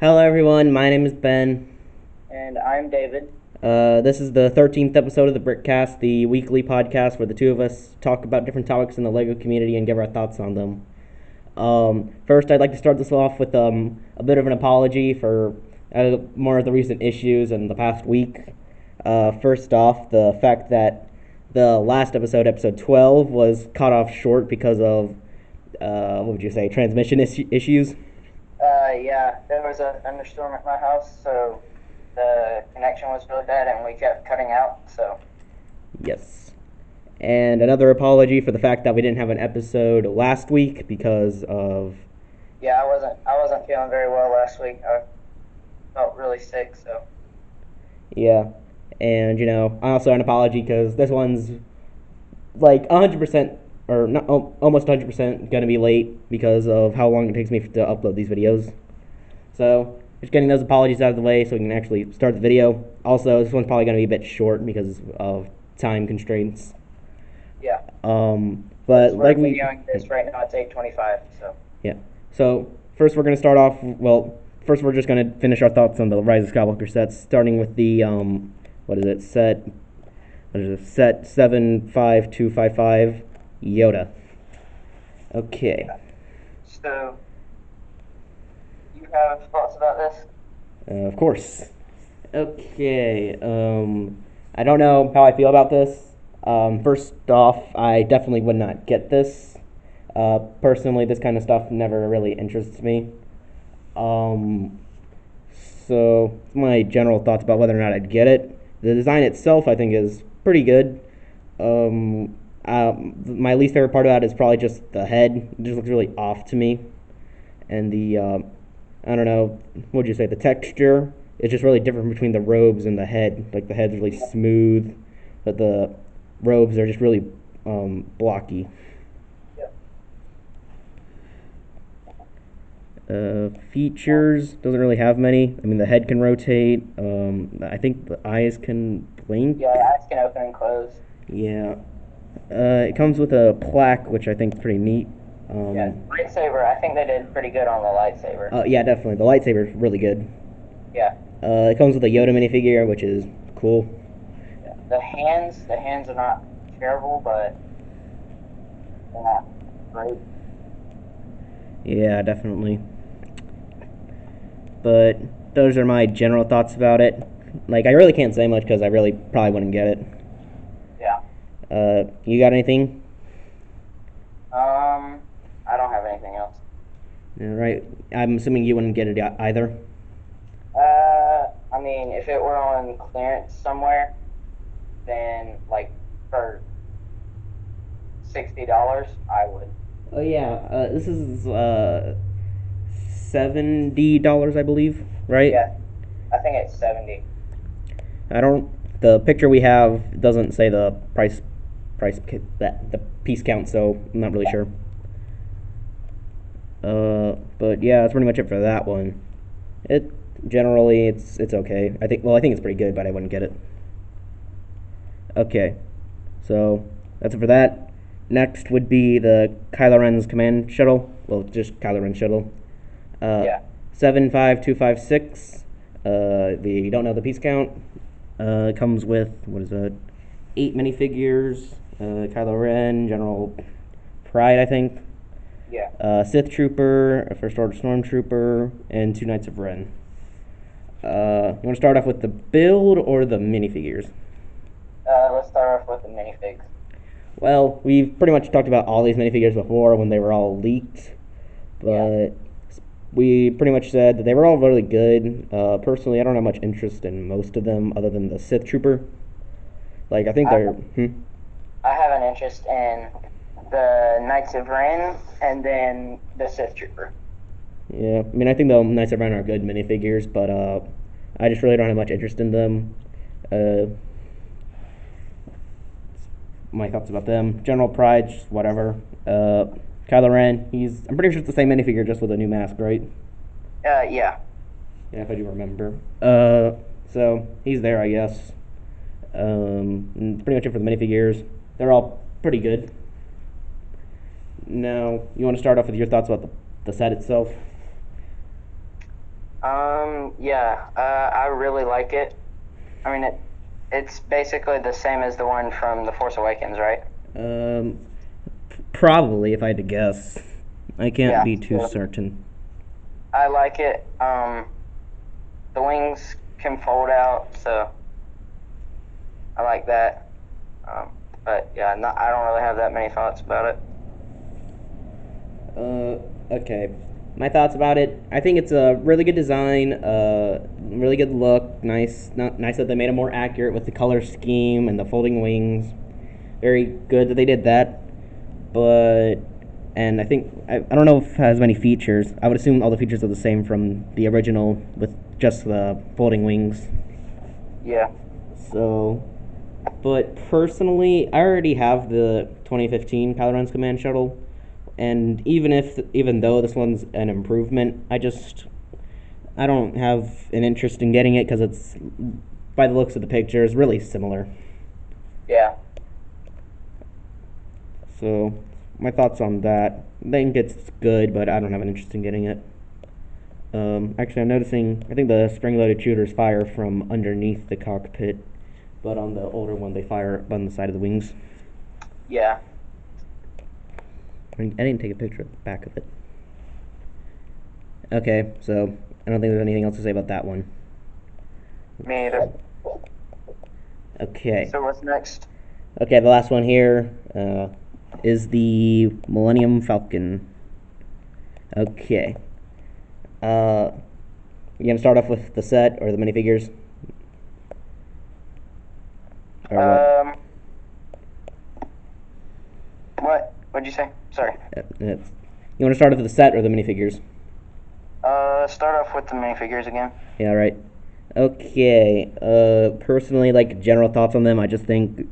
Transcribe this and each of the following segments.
Hello, everyone. My name is Ben. And I'm David. This is the 13th episode of the Brickcast, the weekly podcast where the two of us talk about different topics in the LEGO community and give our thoughts on them. First, I'd like to start this off with a bit of an apology for more of the recent issues in the past week. First off, the fact that the last episode, episode 12, was cut off short because of, what would you say, transmission issues? Yeah, there was a thunderstorm at my house, so the connection was really bad and we kept cutting out. So, Yes. And another apology for the fact that we didn't have an episode last week because of, yeah, I wasn't feeling very well last week. I felt really sick, so yeah. And, also an apology because this one's like 100%, or not, almost 100% going to be late because of how long it takes me to upload these videos. So, just getting those apologies out of the way so we can actually start the video. Also, this one's probably going to be a bit short because of time constraints. yeah, But because like we're we, videoing this right now. It's 8:25. So, Yeah. So first, we're gonna start off. Well, first we're just gonna finish our thoughts on the Rise of Skywalker sets, starting with the what is it? What is it? Set 75255 Yoda. Okay. so you have thoughts about this? Of course. Okay. I don't know how I feel about this. First off, I definitely would not get this. Personally, this kind of stuff never really interests me. Um, So, my general thoughts about whether or not I'd get it. The design itself, I think, is pretty good. Um, my least favorite part about it is probably just the head. It just looks really off to me. And I don't know, what would you say, the texture is just really different between the robes and the head. Like, the head's really smooth, but the robes are just really blocky. Yeah. Features doesn't really have many. I mean, the head can rotate. I think the eyes can blink. Yeah, eyes can open and close. Yeah. It comes with a plaque, which I think is pretty neat. Yeah, Um, lightsaber. I think they did pretty good on the lightsaber. yeah, definitely. The lightsaber is really good. Yeah. It comes with a Yoda minifigure, which is cool. Yeah. The hands are not terrible, but they're not great. Yeah, definitely. But those are my general thoughts about it. Like, I really can't say much because I really probably wouldn't get it. Yeah. You got anything? I don't have anything else. All right. I'm assuming you wouldn't get it either. I mean, if it were on clearance somewhere, then like for $60, I would. Oh yeah, this is $70, I believe, right? Yeah, I think it's 70. I don't. The picture we have doesn't say the that the piece count, so I'm not really Yeah. sure. But yeah, that's pretty much it for that one. It generally it's okay. I think it's pretty good, but I wouldn't get it. Okay, so that's it for that. Next would be the Kylo Ren's command shuttle. Well, just Kylo Ren's shuttle. Uh, Yeah. 75256. We don't know the piece count. It comes with, what is it? 8 minifigures. Kylo Ren, General Pride, I think. Yeah. Sith Trooper, a First Order Stormtrooper, and 2 Knights of Ren. You want to start off with the build or the minifigures? Let's start off with the minifigs. Well, we've pretty much talked about all these minifigures before when they were all leaked, Yeah. but we pretty much said that they were all really good. Personally, I don't have much interest in most of them other than the Sith Trooper. Like, I think I they're. I have an interest in the Knights of Ren and then the Sith Trooper. Yeah, I mean, I think the Knights of Ren are good minifigures, but I just really don't have much interest in them. Uh, my thoughts about them. General Pride, just whatever. Kylo Ren, I'm pretty sure it's the same minifigure, just with a new mask, right? Yeah. Yeah, if I do remember. So he's there, I guess. And pretty much it for the minifigures. They're all pretty good. Now, you want to start off with your thoughts about the set itself? Yeah, I really like it. I mean, it's basically the same as the one from The Force Awakens, right? Um, Probably, if I had to guess. I can't Yeah, be too so certain. I like it. The wings can fold out, so I like that. But yeah, I don't really have that many thoughts about it. Okay. My thoughts about it. I think it's a really good design, really good look. Nice that they made it more accurate with the color scheme and the folding wings. Very good that they did that. But and I don't know if it has many features. I would assume all the features are the same from the original with just the folding wings. Yeah. So, but personally, I already have the 2015 Paladins Command Shuttle, and even though this one's an improvement, I don't have an interest in getting it because it's, by the looks of the pictures, really similar. Yeah. So, my thoughts on that. I think it's good, but I don't have an interest in getting it. Actually, I'm noticing. I think the spring-loaded shooters fire from underneath the cockpit, but on the older one they fire up on the side of the wings. Yeah. I didn't take a picture of the back of it. Okay, so I don't think there's anything else to say about that one. Me either. Okay. So what's next? Okay, the last one here is the Millennium Falcon. Okay. Uh, you gonna start off with the set or the minifigures, or what? What'd you say? Sorry. You want to start off with the set or the minifigures? Start off with the minifigures again. Yeah, right. Okay. Personally, like general thoughts on them, I just think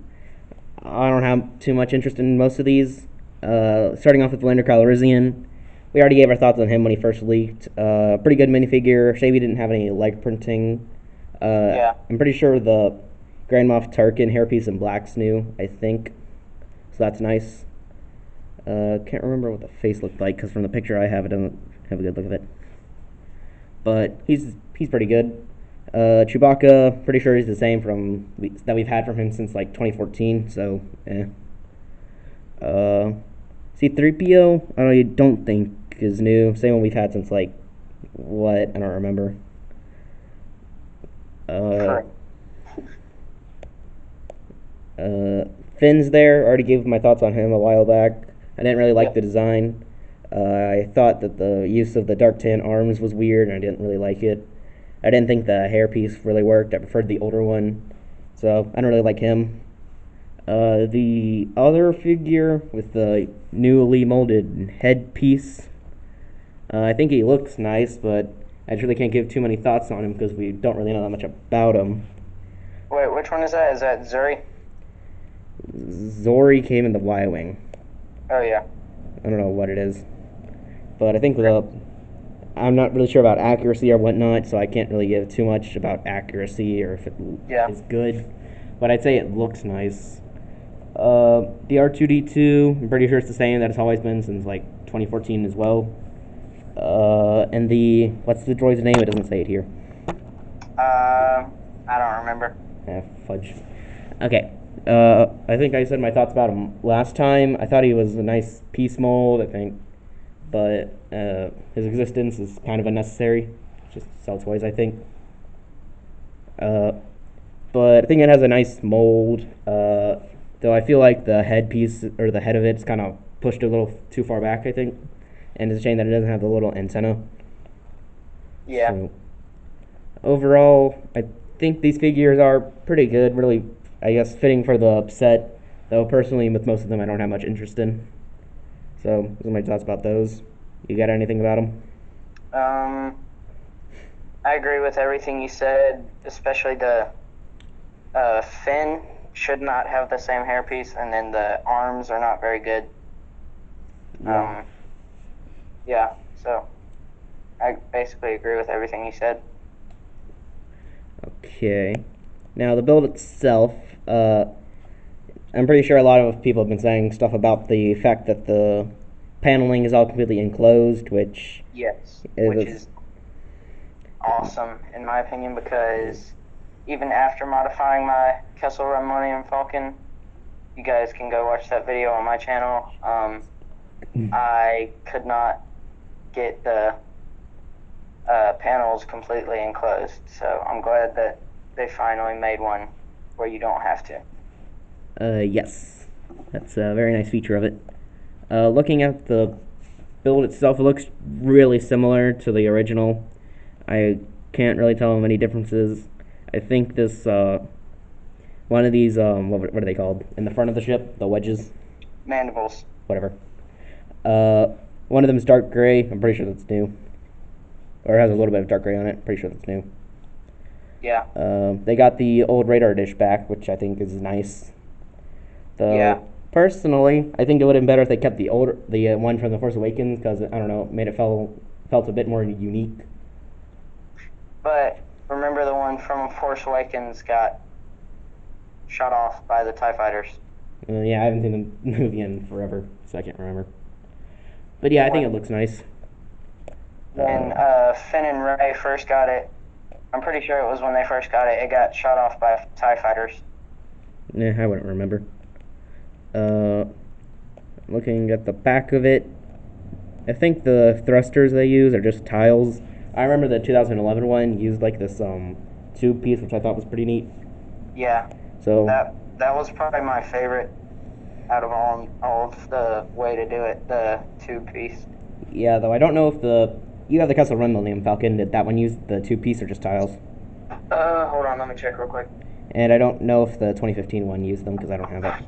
I don't have too much interest in most of these. Starting off with Lander Calrissian, we already gave our thoughts on him when he first leaked. Pretty good minifigure. Shame he didn't have any leg printing. Yeah. I'm pretty sure the Grand Moff Tarkin hairpiece in black's new, I think. So that's nice. Can't remember what the face looked like because from the picture I have, it doesn't have a good look of it. But he's pretty good. Chewbacca, pretty sure he's the same that we've had from him since like 2014. So, Uh, C3PO, I don't think is new. Same one we've had since like what? I don't remember. Uh, Correct. Finn's there. I already gave my thoughts on him a while back. I didn't really like Yep. the design. I thought that the use of the dark tan arms was weird, and I didn't really like it. I didn't think the hairpiece really worked. I preferred the older one, so I don't really like him. The other figure with the newly molded headpiece, I think he looks nice, but I just really can't give too many thoughts on him because we don't really know that much about him. Wait, which one is that? Is that Zuri? Zori came in the Y Wing. Oh yeah. I don't know what it is, but I think I'm not really sure about accuracy or whatnot, so I can't really give too much about accuracy or if it Yeah. is good. But I'd say it looks nice. The R2D2, I'm pretty sure it's the same that it's always been since like 2014 as well. And what's the droid's name? It doesn't say it here. I don't remember. Fudge. Okay. I think I said my thoughts about him last time. I thought he was a nice piece mold, I think, but his existence is kind of unnecessary. Just sell toys, I think. Uh, but I think it has a nice mold. Though I feel like the headpiece or the head of it's kind of pushed a little too far back. I think, and it's a shame that it doesn't have the little antenna. Yeah. So overall, I think these figures are pretty good. Really, I guess fitting for the set. Though personally, with most of them, I don't have much interest in. So those are my thoughts about those. You got anything about them? Um, I agree with everything you said, especially the Finn should not have the same hairpiece, and then the arms are not very good. Yeah. Yeah, so I basically agree with everything you said. Okay. Now the build itself, I'm pretty sure a lot of people have been saying stuff about the fact that the paneling is all completely enclosed, which Yes, which is is awesome in my opinion, because even after modifying my Kessel Run Millennium Falcon, you guys can go watch that video on my channel. I could not get the panels completely enclosed, so I'm glad that they finally made one where you don't have to. Yes, that's a very nice feature of it. Looking at the build itself, it looks really similar to the original. I can't really tell many differences. I think this, one of these, what are they called? In the front of the ship, the wedges? Mandibles. Whatever. One of them is dark gray. I'm pretty sure that's new. Or has a little bit of dark gray on it. Pretty sure that's new. Yeah. They got the old radar dish back, which I think is nice. Yeah. Personally, I think it would have been better if they kept the one from The Force Awakens, because, I don't know, it made it felt a bit more unique. But remember, the one from Force Awakens got shot off by the TIE fighters. Yeah, I haven't seen the movie in forever, so I can't remember. But yeah, I think it looks nice. When Finn and Rey first got it, I'm pretty sure it was when they first got it, it got shot off by TIE fighters. I wouldn't remember. Looking at the back of it, I think the thrusters they use are just tiles. I remember the 2011 one used like this tube piece, which I thought was pretty neat. Yeah. So that was probably my favorite out of all of the way to do it, the tube piece. Yeah, though I don't know if you have the Kessel Run Millennium Falcon. Did that one use the tube piece or just tiles? Hold on, let me check real quick. And I don't know if the 2015 one used them because I don't have it.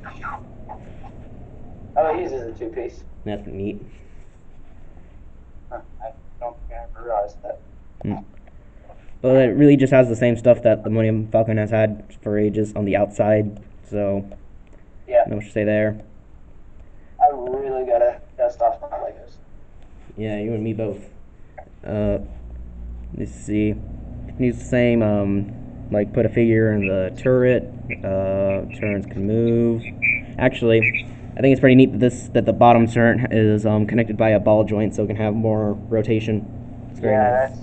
Oh, it uses a two piece. That's neat. Huh, I don't think I ever realized that. But it really just has the same stuff that the Millennium Falcon has had for ages on the outside, so yeah. No much to say there. I really gotta dust off my Legos. Yeah, you and me both. Let's see. Use the same, like put a figure in the turret. Turrets can move. Actually, I think it's pretty neat that the bottom turret is connected by a ball joint, so it can have more rotation. It's very nice.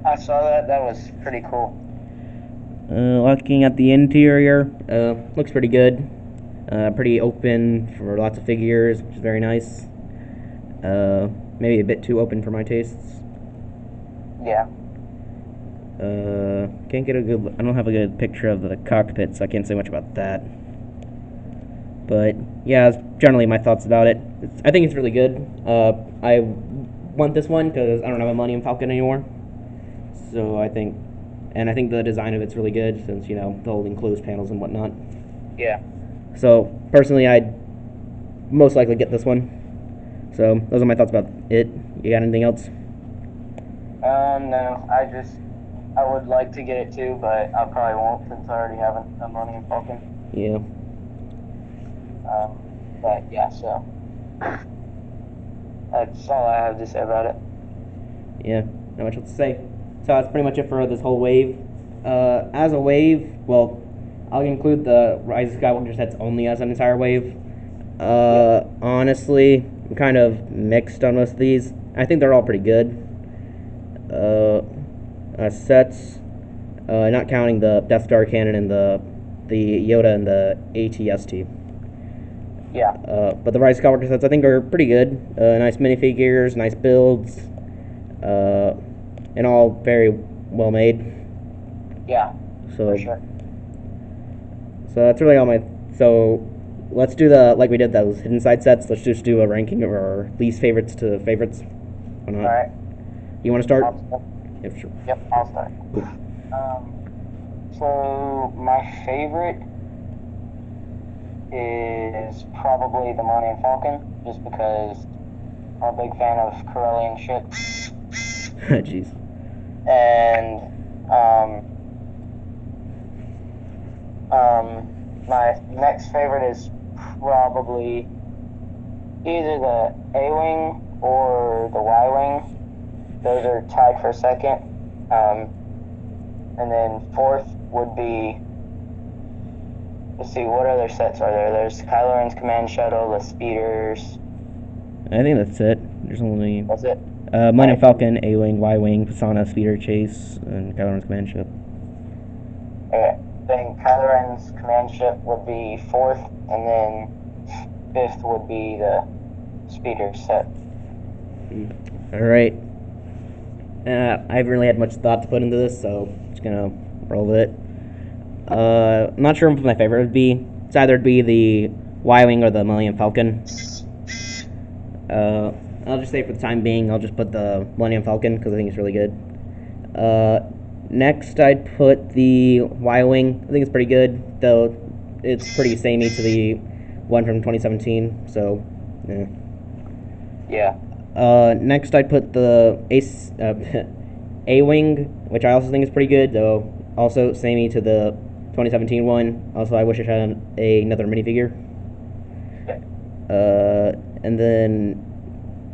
I saw that. That was pretty cool. Looking at the interior, looks pretty good. Pretty open for lots of figures, which is very nice. Maybe a bit too open for my tastes. Yeah. Can't get I don't have a good picture of the cockpit, so I can't say much about that. But yeah, that's generally my thoughts about it. I think it's really good. I want this one because I don't have a Millennium Falcon anymore. So I think the design of it's really good, since the whole enclosed panels and whatnot. Yeah. So personally, I'd most likely get this one. So those are my thoughts about it. You got anything else? No. I would like to get it too, but I probably won't, since I already have a Millennium Falcon. Yeah. But yeah, so that's all I have to say about it. Yeah, not much else to say. So that's pretty much it for this whole wave. As a wave, well, I'll include the Rise of Skywalker sets only as an entire wave. Honestly, I'm kind of mixed on most of these. I think they're all pretty good. Sets, not counting the Death Star cannon and the Yoda and the AT-ST. Yeah. But the Rise of Skywalker sets I think are pretty good. Nice minifigures, nice builds, and all very well made. Yeah. So, for sure. So that's really all my. So let's do like we did those hidden side sets. Let's just do a ranking of our least favorites to favorites. Why not? All right. You want to start? Yep, sure. Yep, I'll start. Cool. So my favorite is probably the Millennium Falcon, just because I'm a big fan of Corellian ships. Jeez. And my next favorite is probably either the A-Wing or the Y-Wing. Those are tied for second. And then fourth would be, let's see, what other sets are there? There's Kylo Ren's command shuttle, the speeders. I think that's it. There's only. That's it? Millennium Falcon, A-Wing, Y-Wing, Pisana, Speeder, Chase, and Kylo Ren's command ship. Okay. Then Kylo Ren's command ship would be 4th, and then 5th would be the speeder set. Alright. I haven't really had much thought to put into this, so I'm just gonna roll with it. I'm not sure what my favorite would be. It's either be the Y-Wing or the Millennium Falcon. I'll just say for the time being, I'll just put the Millennium Falcon because I think it's really good. Next, I'd put the Y-Wing. I think it's pretty good, though it's pretty samey to the one from 2017, so, yeah. Yeah. Next, I'd put the A-Wing, which I also think is pretty good, though also samey to the 2017 one. Also, I wish I had another minifigure. And then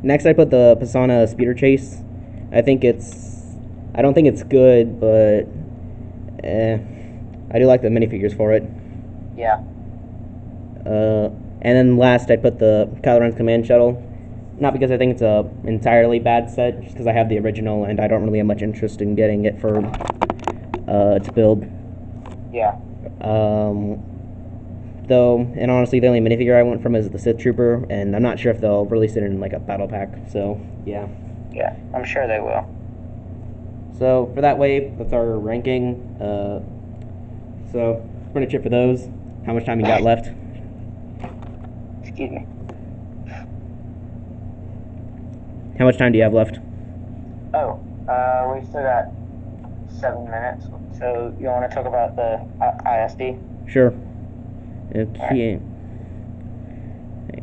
next I put the Pisana Speeder Chase. I don't think it's good, but I do like the minifigures for it. Yeah. And then last I put the Kylo Ren's command shuttle. Not because I think it's a entirely bad set, just because I have the original and I don't really have much interest in getting it for to build. Yeah. Though, and honestly, the only minifigure I want from is the Sith Trooper, and I'm not sure if they'll release it in like a battle pack. So yeah. Yeah, I'm sure they will. So for that way, that's our ranking. So pretty much it for those. How much time you got left? Excuse me. How much time do you have left? Oh, we still got 7 minutes. So you want to talk about the ISD? Sure. Okay.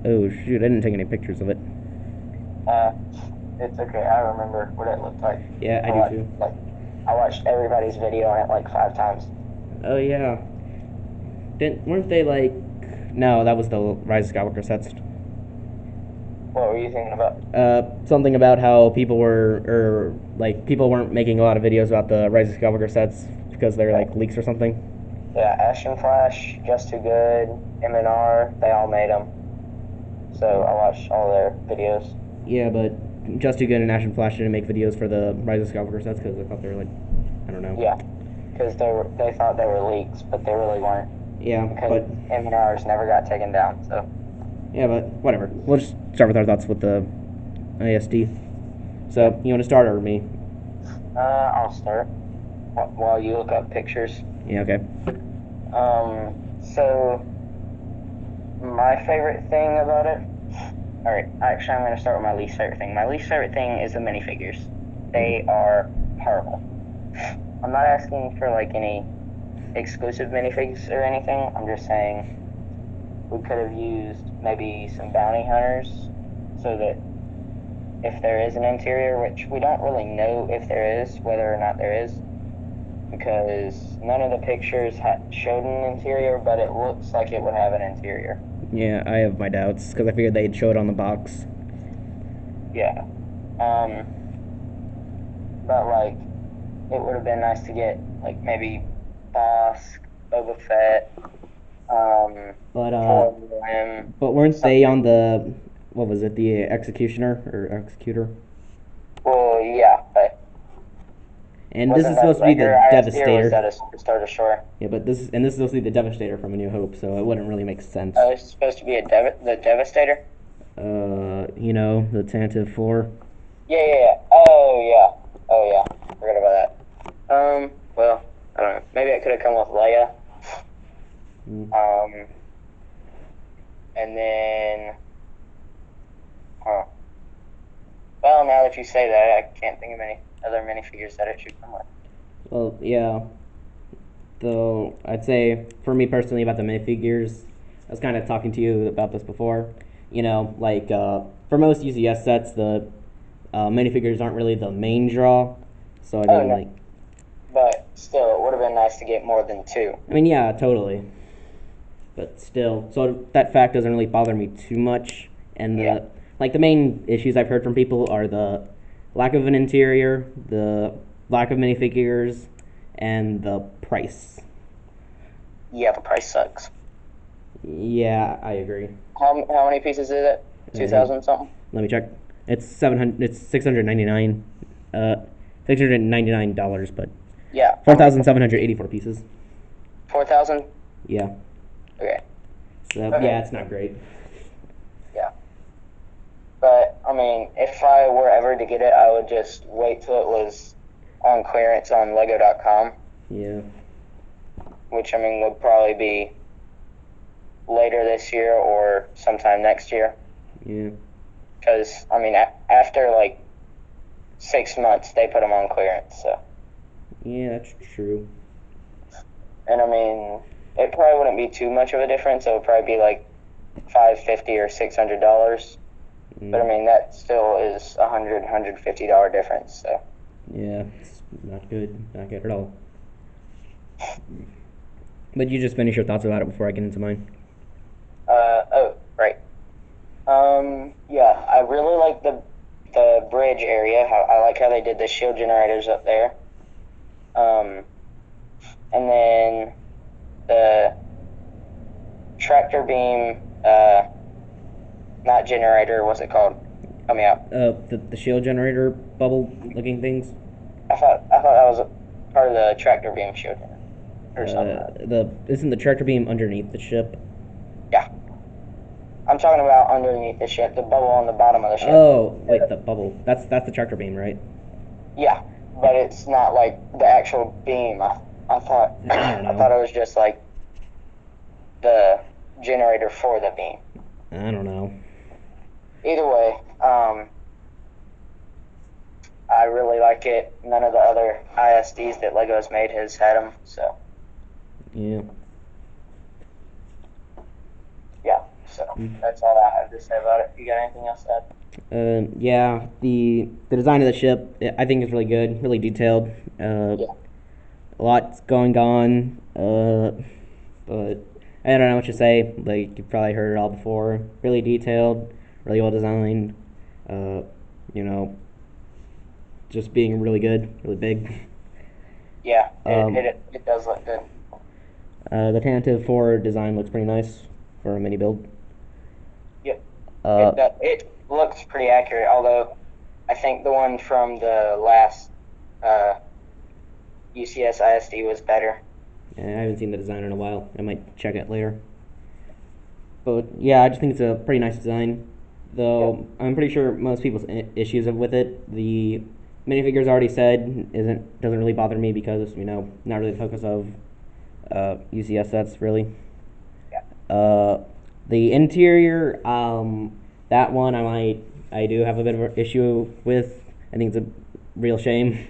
Oh shoot! I didn't take any pictures of it. It's okay. I remember what it looked like. Yeah, I do too. Like, I watched everybody's video on it like 5 times. Oh yeah. Weren't they like? No, that was the Rise of Skywalker sets. What were you thinking about? Something about how people people weren't making a lot of videos about the Rise of Skywalker sets because they're like leaks or something. Yeah, Ash and Flash, Just Too Good, M&R, they all made them. So I watched all their videos. Yeah, but Just Too Good and Ash and Flash didn't make videos for the Rise of Skywalker sets because I thought they were like, I don't know. Yeah, because they thought they were leaks, but they really weren't. Yeah, because M&Rs never got taken down, so. Yeah, but whatever. We'll just start with our thoughts with the ISD. So, you want to start or me? I'll start while you look up pictures. Yeah, okay. So my favorite thing about it. All right, actually, I'm going to start with my least favorite thing. My least favorite thing is the minifigures. They are horrible. I'm not asking for like any exclusive minifigs or anything. I'm just saying we could have used maybe some bounty hunters so that if there is an interior, which we don't really know if there is, whether or not there is, because none of the pictures showed an interior, but it looks like it would have an interior. Yeah, I have my doubts, because I figured they'd show it on the box. Yeah. But, like, it would have been nice to get, like, maybe Bosk, Boba Fett, but weren't they on the, what was it, the Executioner, or Executor? Well, yeah, but... And this is supposed to be the Devastator. Was that a Superstar Destroyer? Yeah, but this is supposed to be the Devastator from A New Hope, so it wouldn't really make sense. Oh, it's supposed to be the Devastator? You know, the Tantive 4. Yeah. Oh, yeah. Forgot about that. Well, I don't know. Maybe I could have come with Leia. And then... Well, now that you say that, I can't think of any other minifigures that it should come with. Well, yeah. Though, I'd say, for me personally, about the minifigures, I was kind of talking to you about this before. You know, like, for most UCS sets, the minifigures aren't really the main draw. So, I mean, no. But still, it would have been nice to get more than 2. I mean, yeah, totally. But still, so that fact doesn't really bother me too much. And the main issues I've heard from people are the lack of an interior, the lack of minifigures, and the price. Yeah, the price sucks. Yeah, I agree. How many pieces is it? 2,000 something? Let me check. It's 700. It's 699. $699, but Yeah. 4,784 pieces. 4,000. Yeah. Okay. So Okay. yeah, it's not great. Yeah. But I mean, if I were ever to get it, I would just wait till it was on clearance on Lego.com, Yeah. which I mean would probably be later this year or sometime next year. Yeah. Because I mean, after like 6 months, they put them on clearance. So, Yeah, that's true. and I mean, it probably wouldn't be too much of a difference. It would probably be like $550 or $600. But I mean, that still is $150 difference. So. Yeah, it's not good. Not good at all. But you just finish your thoughts about it before I get into mine. Oh, right. Yeah, I really like the bridge area. I like how they did the shield generators up there. And then the tractor beam, not generator. What's it called? Help me out. The shield generator bubble looking things. I thought that was a part of the tractor beam shield generator or something. Isn't the tractor beam underneath the ship? Yeah. I'm talking about underneath the ship, the bubble on the bottom of the ship. Oh, wait, the bubble. That's the tractor beam, right? Yeah, but it's not like the actual beam. I thought I don't know. I thought it was just like the generator for the beam. I don't know. Either way, I really like it. None of the other ISDs that Lego has made has had them, so Yeah. yeah. So that's all I have to say about it. You got anything else to add? Yeah, the design of the ship, I think is really good, really detailed. Yeah. A lot's going on, but I don't know what to say. Like you've probably heard it all before. Really detailed, really well designed. Uh, you know, just being really good, really big. Yeah, Um, it does look good. the Tantive 4 design looks pretty nice for a mini build. Yep. Uh, It looks pretty accurate, although I think the one from the last UCS ISD was better. I haven't seen the design in a while. I might check it later. But yeah, I just think it's a pretty nice design. Though I'm pretty sure most people's issues with it, the minifigures already said doesn't really bother me because not really the focus of UCS sets really. Yeah. The interior, that one I do have a bit of an issue with. I think it's a real shame.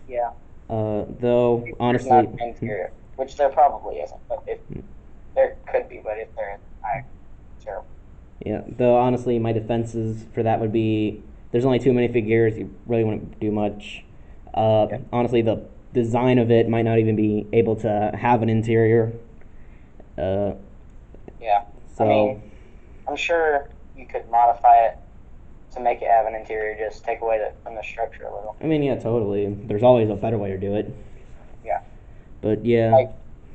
Yeah. Though There's honestly, not an interior, which there probably isn't, but if there could be, but if there isn't, terrible. yeah. Though honestly, my defenses for that would be there's only too many figures. You really wouldn't do much. Yeah. Honestly, the design of it might not even be able to have an interior. Uh, Yeah. so I mean, I'm sure you could modify it to make it have an interior, just take away from the structure a little. I mean, yeah, totally. There's always a better way to do it. Yeah. But yeah. Like,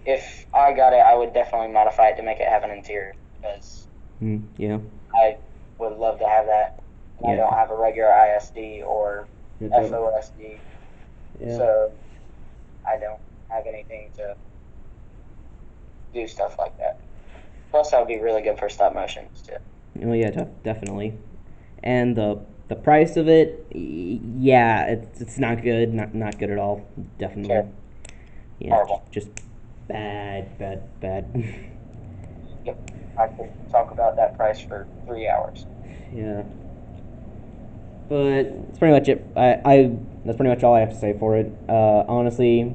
if I got it, I would definitely modify it to make it have an interior, because Yeah. I would love to have that. And I Yeah. don't have a regular ISD or FOSD, Yeah. so I don't have anything to do stuff like that. Plus, that would be really good for stop motions too. Oh yeah, definitely. And the price of it, yeah, it's not good, not good at all. Definitely. Sure. Yeah, Horrible. just bad. Yep. I could talk about that price for 3 hours. Yeah. But that's pretty much it. I that's pretty much all I have to say for it. Honestly,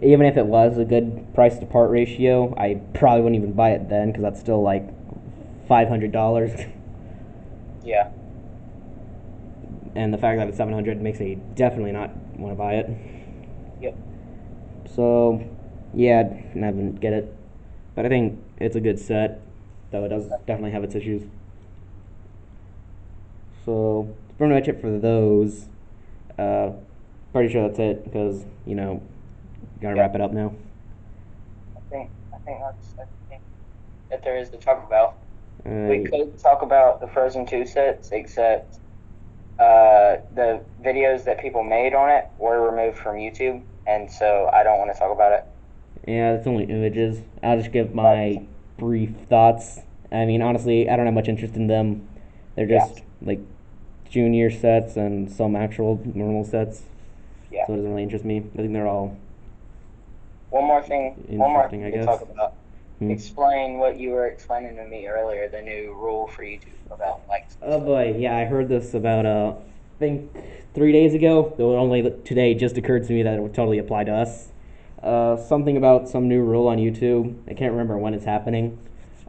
even if it was a good price to part ratio, I probably wouldn't even buy it then because that's still like $500. Yeah. And the fact that it's 700 makes me definitely not want to buy it. Yep. So, yeah, I wouldn't get it. But I think it's a good set, though it does definitely have its issues. So, that's pretty much it for those. Pretty sure that's it because gotta wrap it up now. I think that's everything that there is to talk about. We Uh, could talk about the Frozen 2 sets, except the videos that people made on it were removed from YouTube, and so I don't want to talk about it. Yeah, it's only images. I'll just give my brief thoughts. I mean, honestly, I don't have much interest in them. They're Yeah, just like junior sets and some actual normal sets, yeah. so it doesn't really interest me. I think they're all One more interesting, I thing to guess. talk about. Hmm. Explain what you were explaining to me earlier, the new rule for YouTube about likes and Oh stuff. boy, yeah, I heard this about I think 3 days ago. Though only today just occurred to me that it would totally apply to us. Something about some new rule on YouTube. I can't remember when it's happening.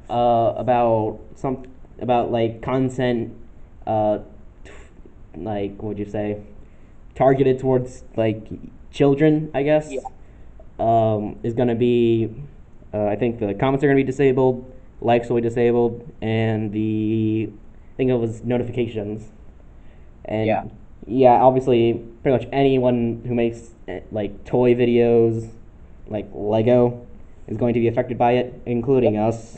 About some about like content, uh, like what would you say, targeted towards like children, I guess. Yeah, Is gonna be, I think the comments are gonna be disabled, likes will be disabled, and I think it was notifications. yeah, And yeah, obviously, pretty much anyone who makes like toy videos, like Lego, is going to be affected by it, including yep, us.